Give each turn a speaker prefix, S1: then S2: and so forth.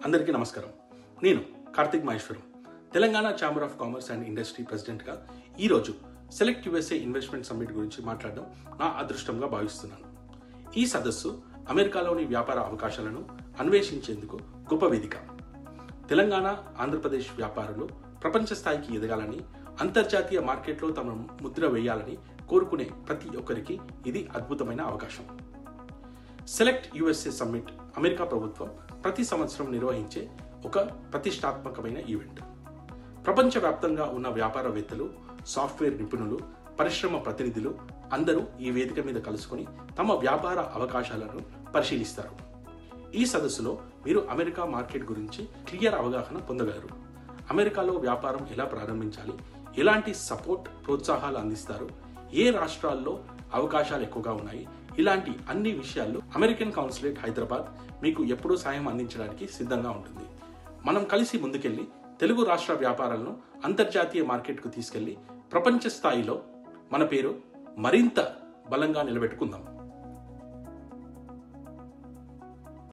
S1: అందరికీ నమస్కారం. నేను Karthik Maheshwaram, Telangana chamber of commerce and industry ప్రెసిడెంట్గా ఈరోజు సెలెక్ట్ యుఎస్ఏ ఇన్వెస్ట్మెంట్ సమ్మిట్ గురించి మాట్లాడడం నా అదృష్టంగా భావిస్తున్నాను. ఈ సదస్సు అమెరికాలోని వ్యాపార అవకాశాలను అన్వేషించేందుకు గొప్ప వేదిక. తెలంగాణ, ఆంధ్రప్రదేశ్ వ్యాపారులు ప్రపంచ స్థాయికి ఎదగాలని, అంతర్జాతీయ మార్కెట్లో తమ ముద్ర వేయాలని కోరుకునే ప్రతి ఒక్కరికి ఇది అద్భుతమైన అవకాశం. సెలెక్ట్ యుఎస్ఏ సమ్మిట్ అమెరికా ప్రభుత్వం ప్రతి సంవత్సరం నిర్వహించే ఒక ప్రతిష్టాత్మకమైన ఈవెంట్. ప్రపంచవ్యాప్తంగా ఉన్న వ్యాపారవేత్తలు, సాఫ్ట్వేర్ నిపుణులు, పరిశ్రమ ప్రతినిధులు అందరూ ఈ వేదిక మీద కలుసుకొని తమ వ్యాపార అవకాశాలను పరిశీలిస్తారు. ఈ సదస్సులో మీరు అమెరికా మార్కెట్ గురించి క్లియర్ అవగాహన పొందగలరు. అమెరికాలో వ్యాపారం ఎలా ప్రారంభించాలి, ఎలాంటి సపోర్ట్, ప్రోత్సాహాలు అందిస్తారు, ఏ రాష్ట్రాల్లో అవకాశాలు ఎక్కువగా ఉన్నాయి, ఇలాంటి అన్ని విషయాల్లో అమెరికన్ కౌన్సిలేట్ హైదరాబాద్ మీకు ఎప్పుడూ సాయం అందించడానికి సిద్ధంగా ఉంటుంది. మనం కలిసి ముందుకెళ్ళి తెలుగు రాష్ట్ర వ్యాపారాలను అంతర్జాతీయ మార్కెట్కు తీసుకెళ్లి ప్రపంచ స్థాయిలో మన పేరు మరింత బలంగా నిలబెట్టుకుందాం.